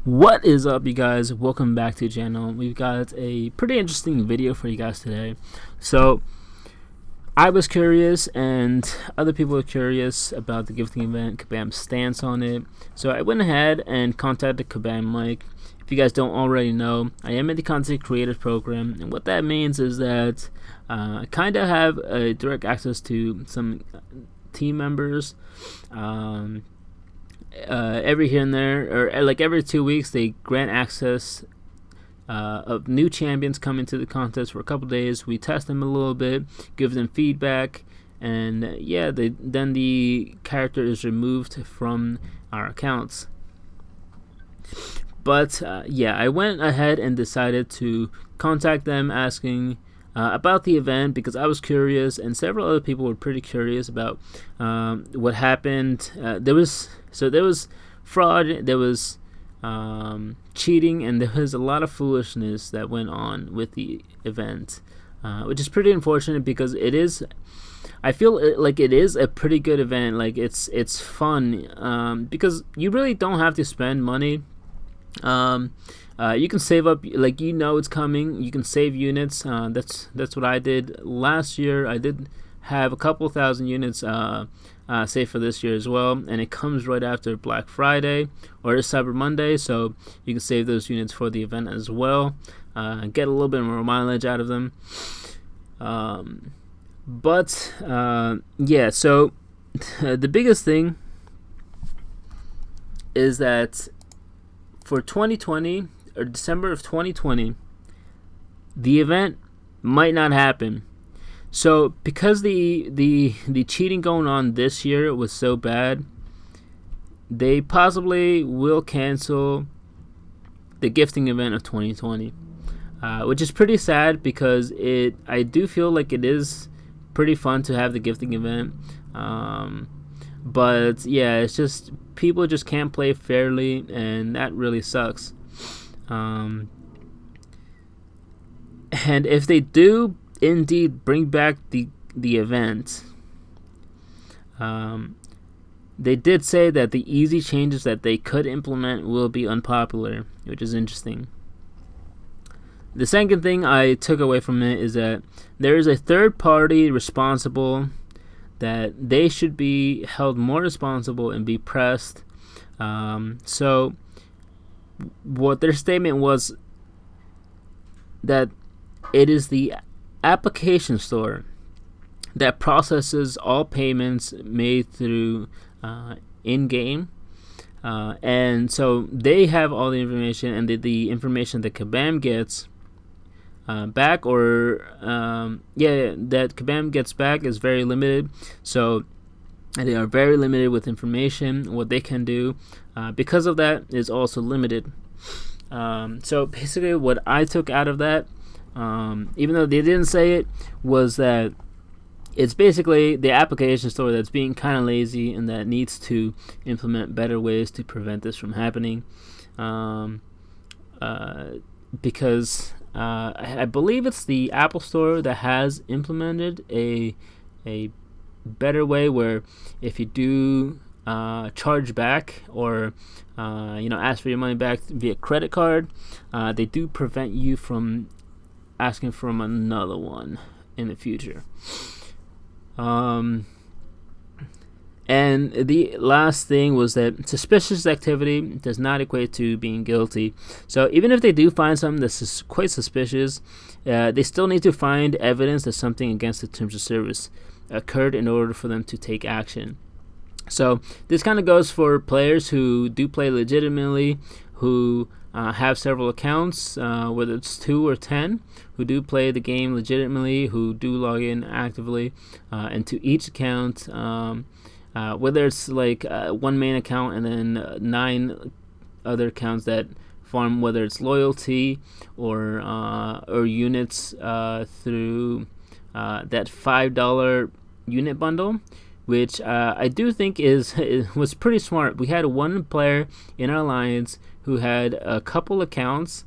What is up, you guys? Welcome back to the channel. We've got a pretty interesting video for you guys today. So I was curious and other people were curious about the gifting event, Kabam's stance on it. So I went ahead and contacted Kabam Mike. If you guys don't already know, I am in the content creators program, and what that means is that I kind of have direct access to some team members. Every here and there, or like every 2 weeks, they grant access of new champions coming to the contest for a couple days. We test them a little bit, give them feedback, and then the character is removed from our accounts. But I went ahead and decided to contact them asking about the event because I was curious, and several other people were pretty curious about what happened. There was fraud, there was cheating, and there was a lot of foolishness that went on with the event, which is pretty unfortunate because I feel like it is a pretty good event. Like it's fun because you really don't have to spend money. You can save up, like, it's coming. You can save units. That's what I did last year. I did have a couple thousand units saved for this year as well, and it comes right after Black Friday or Cyber Monday, so you can save those units for the event as well. Get a little bit more mileage out of them. So the biggest thing is that for 2020 or December of 2020, the event might not happen. So because the cheating going on this year was so bad, they possibly will cancel the gifting event of 2020, which is pretty sad because I do feel like it is pretty fun to have the gifting event. But yeah, it's just people just can't play fairly, and that really sucks. And if they do indeed bring back the event, they did say that the easy changes that they could implement will be unpopular, which is interesting. The second thing I took away from it is that there is a third party responsible, that they should be held more responsible and be pressed. So what their statement was, that it is the application store that processes all payments made through in-game, and so they have all the information, and the information that Kabam gets back, that Kabam gets back is very limited. So they are very limited with information. What they can do because of that is also limited. So basically what I took out of that, even though they didn't say it, was that it's basically the application store that's being kind of lazy and that needs to implement better ways to prevent this from happening. Because I believe it's the Apple Store that has implemented a better way where if you do charge back or ask for your money back via credit card, they do prevent you from asking for another one in the future. And the last thing was that suspicious activity does not equate to being guilty. So even if they do find something that's quite suspicious, they still need to find evidence that something against the terms of service occurred in order for them to take action. So this kind of goes for players who do play legitimately, who have several accounts, whether it's 2 or 10, who do play the game legitimately, who do log in actively, and to each account, whether it's like one main account and then 9 other accounts that farm, whether it's loyalty or units through that $5 unit bundle, which I do think was pretty smart. We had one player in our alliance who had a couple accounts,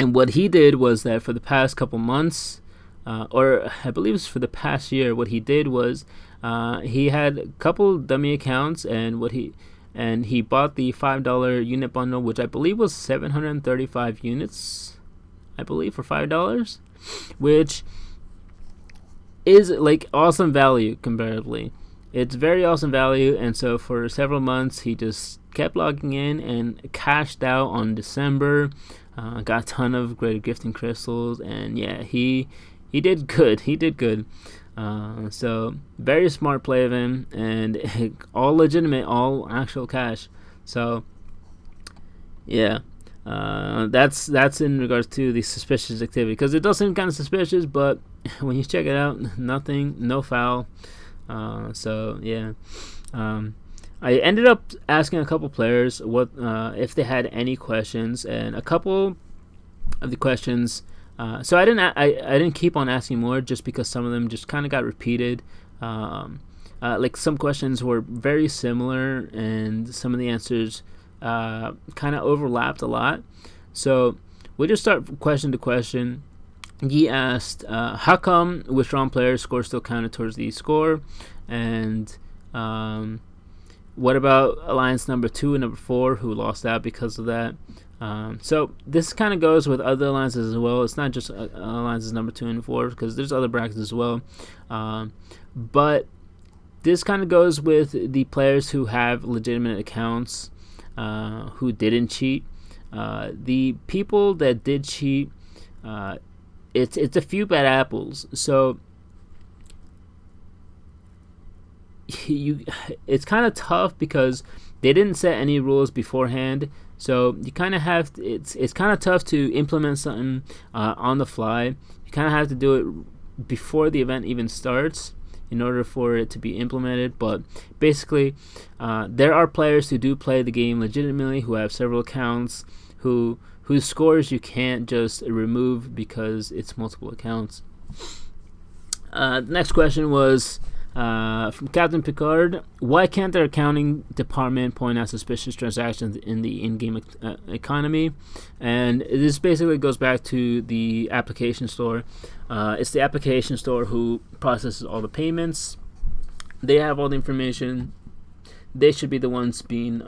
and what he did was that for the past couple months, or I believe it was for the past year, what he did was he had a couple dummy accounts, and what he and he bought the $5 unit bundle, which I believe was 735 units, I believe, for $5, which is like awesome value comparatively. It's very awesome value, and so for several months he just kept logging in and cashed out on December. Got a ton of great gifting crystals, and yeah, he did good. He did good. So very smart play of him, and all legitimate, all actual cash. So yeah, that's in regards to the suspicious activity, because it does seem kind of suspicious, but when you check it out, nothing, no foul. So yeah, I ended up asking a couple players what if they had any questions, and a couple of the questions. So I didn't keep on asking more, just because some of them just kind of got repeated. Like some questions were very similar, and some of the answers kind of overlapped a lot. So we just start question to question. He asked, how come withdrawn players' score still counted towards the score? And what about alliance number 2 and number 4, who lost out because of that? So this kind of goes with other alliances as well. It's not just alliances number 2 and 4, because there's other brackets as well. But this kind of goes with the players who have legitimate accounts, who didn't cheat. The people that did cheat, it's a few bad apples. So it's kind of tough because they didn't set any rules beforehand. So you kind of have it's kind of tough to implement something on the fly. You kind of have to do it before the event even starts in order for it to be implemented. But basically, there are players who do play the game legitimately, who have several accounts, whose scores you can't just remove because it's multiple accounts. The next question was from Captain Picard. Why can't their accounting department point out suspicious transactions in the in-game economy? And this basically goes back to the application store. It's the application store who processes all the payments. They have all the information. They should be the ones being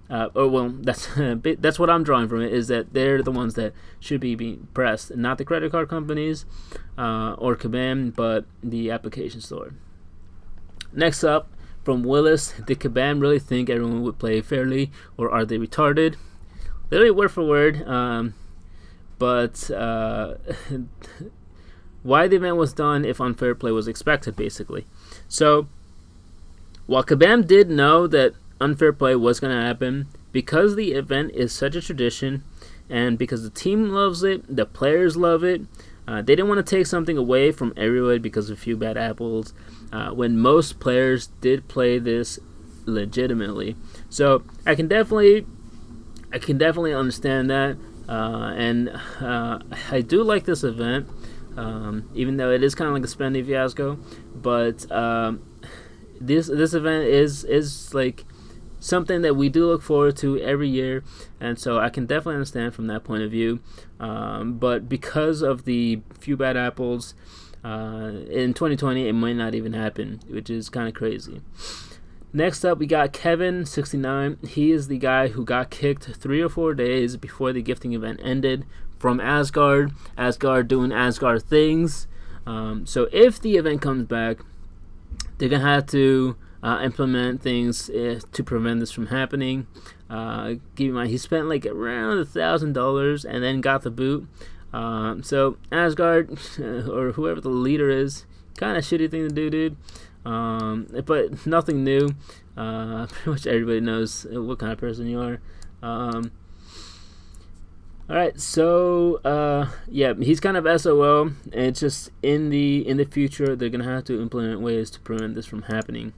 that's what I'm drawing from it, is that they're the ones that should be being pressed, not the credit card companies or Kabam, but the application store. Next up, from Willis, did Kabam really think everyone would play fairly, or are they retarded? Literally word for word, but why the event was done if unfair play was expected, basically. So while Kabam did know that unfair play was going to happen, because the event is such a tradition, and because the team loves it, the players love it, they didn't want to take something away from everybody because of a few bad apples, when most players did play this legitimately. So I can definitely understand that, and I do like this event, even though it is kind of like a spendy fiasco. But this event is like something that we do look forward to every year, and so I can definitely understand from that point of view. But because of the few bad apples in 2020, it might not even happen, which is kind of crazy. Next up, we got Kevin69. He is the guy who got kicked 3 or 4 days before the gifting event ended from Asgard. Asgard doing Asgard things. So if the event comes back, they're gonna have to implement things to prevent this from happening. Keep in mind, he spent like around $1,000 and then got the boot. So Asgard, or whoever the leader is, kind of shitty thing to do, dude. But nothing new. Pretty much everybody knows what kind of person you are. Alright, so yeah, he's kind of SOL, and it's just in the future they're gonna have to implement ways to prevent this from happening.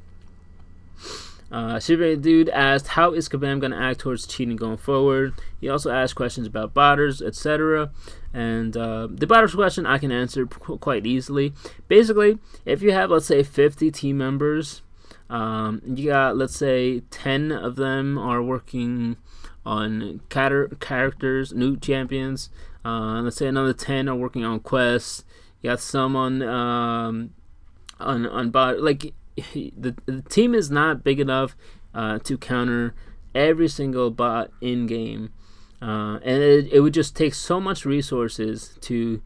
Shibby dude asked, how is Kabam gonna act towards cheating going forward? He also asked questions about botters, etc. And the botters question I can answer quite easily. Basically, if you have, let's say, 50 team members, you got, let's say, 10 of them are working on characters, new champions. Let's say another 10 are working on quests. You got some on bot. Like the team is not big enough to counter every single bot in game, and it would just take so much resources to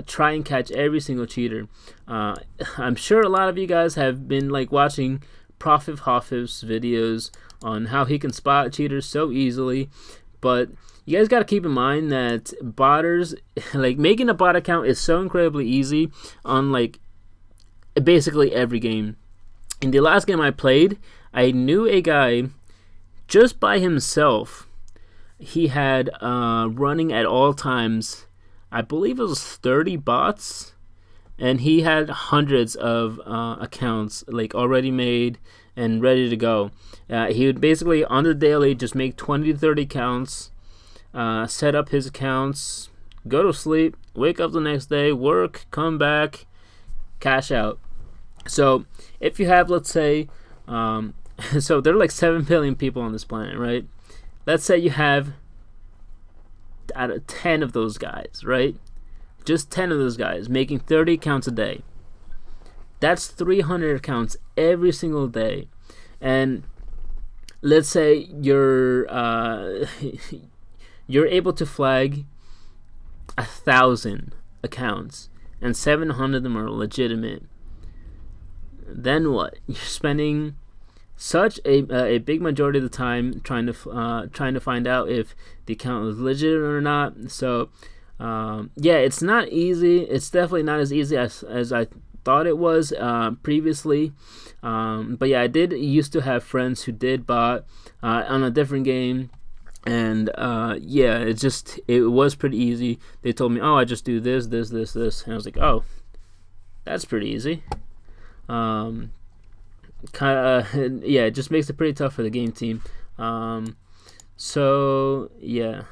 try and catch every single cheater. I'm sure a lot of you guys have been like watching Profit Hoff's videos on how he can spot cheaters so easily, but you guys got to keep in mind that botters, like making a bot account is so incredibly easy on like basically every game. In the last game I played, I knew a guy just by himself. He had running at all times, I believe it was 30 bots, and he had hundreds of accounts like already made and ready to go. He would basically on the daily just make 20 to 30 accounts, set up his accounts, go to sleep, wake up the next day, work, come back, cash out. So if you have, let's say, so there are like 7 billion people on this planet, right? Let's say you have out of 10 of those guys, right? Just 10 of those guys making 30 accounts a day. That's 300 accounts every single day. And let's say you're able to flag 1,000 accounts and 700 of them are legitimate. Then what? You're spending such a big majority of the time trying to find out if the account is legit or not. So yeah, it's not easy. It's definitely not as easy as I thought it was previously. But yeah, I did used to have friends who did bot on a different game, and yeah, it was pretty easy. They told me, oh, I just do this, and I was like, oh, that's pretty easy. Yeah, it just makes it pretty tough for the game team. So yeah.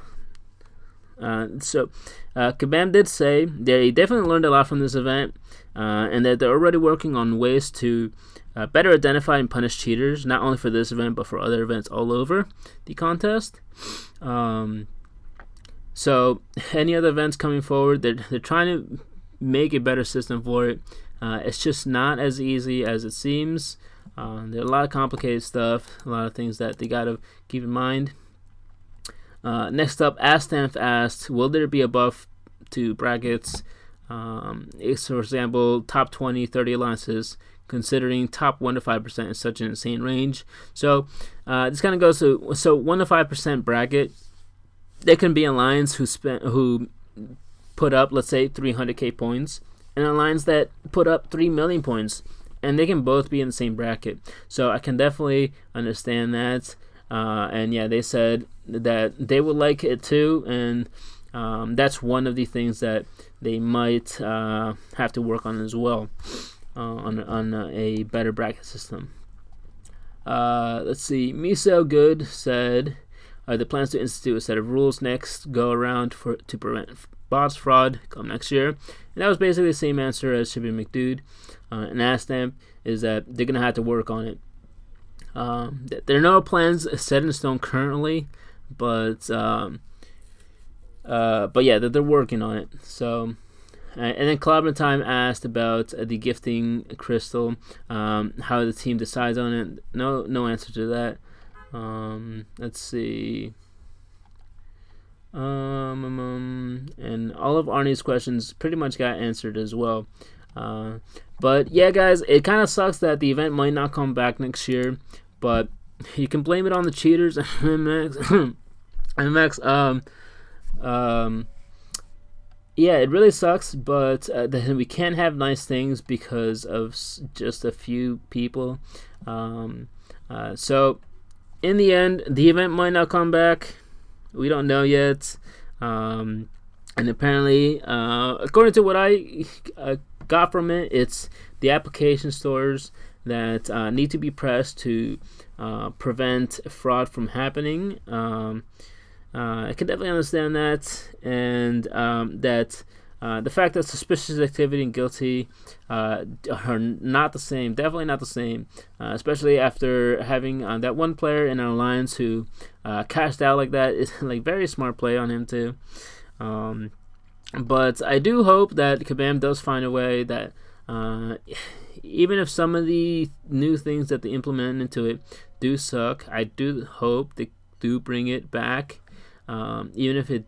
Kabam did say they definitely learned a lot from this event, and that they're already working on ways to better identify and punish cheaters, not only for this event but for other events all over the contest. So any other events coming forward, they're trying to make a better system for it. It's just not as easy as it seems. There are a lot of complicated stuff, a lot of things that they gotta keep in mind. Next up, Astampf asked, will there be a buff to brackets? For example, top 20, 30 alliances, considering top 1 to 5% is such an insane range. So this kind of goes to 1 to 5% bracket. There can be alliance who put up, let's say, 300k points, and alliance that put up 3 million points, and they can both be in the same bracket. So I can definitely understand that. And yeah, they said that they would like it too, and that's one of the things that they might have to work on as well, on a better bracket system. Let's see. Miso Good said, the plans to institute a set of rules next go around to prevent bots fraud come next year. And that was basically the same answer as Shibby McDude. And Astampf is that they're gonna have to work on it. There are no plans set in stone currently, but yeah, that they're working on it. So, and then Clobber Time asked about the gifting crystal, how the team decides on it. No answer to that. Let's see. And all of Arnie's questions pretty much got answered as well. But yeah, guys, it kind of sucks that the event might not come back next year, but you can blame it on the cheaters and MX. Yeah, it really sucks, but then we can't have nice things because of just a few people. So in the end, the event might not come back. We don't know yet. And apparently, according to what I got from it, it's the application stores that need to be pressed to prevent fraud from happening. I can definitely understand that, and that the fact that suspicious activity and guilty are not the same, definitely not the same, especially after having that one player in our alliance who cashed out like that. Is like very smart play on him too. But I do hope that Kabam does find a way that even if some of the new things that they implement into it do suck, I do hope they do bring it back. Even if it,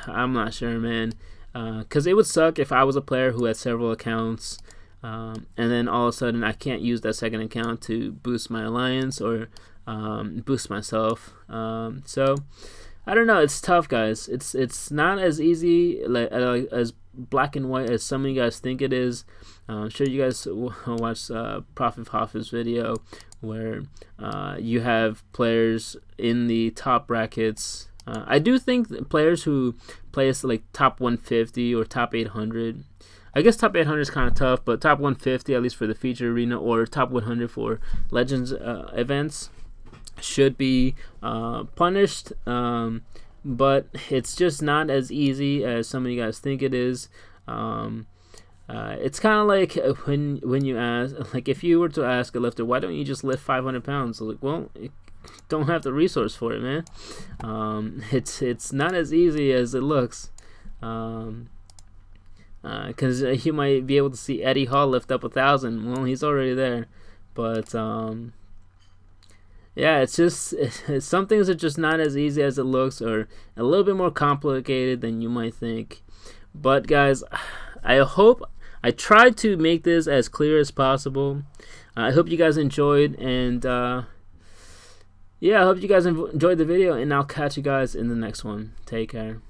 I'm not sure, man. Because it would suck if I was a player who had several accounts, and then all of a sudden I can't use that second account to boost my alliance or boost myself. So I don't know. It's tough, guys. It's not as easy as black and white as some of you guys think it is. I'm sure you guys watched Prophet Hoff's video where you have players in the top brackets. I do think players who play us like top 150 or top 800. I guess top 800 is kind of tough, but top 150 at least for the feature arena, or top 100 for Legends events, should be punished. But it's just not as easy as some of you guys think it is. It's kind of like when you ask, like if you were to ask a lifter, why don't you just lift 500 pounds? Like, well, don't have the resource for it, man. It's not as easy as it looks. Because you might be able to see Eddie Hall lift up 1,000. Well, he's already there, but yeah, it's just some things are just not as easy as it looks, or a little bit more complicated than you might think. But guys, I tried to make this as clear as possible. I hope you guys enjoyed, and yeah, I hope you guys enjoyed the video, and I'll catch you guys in the next one. Take care.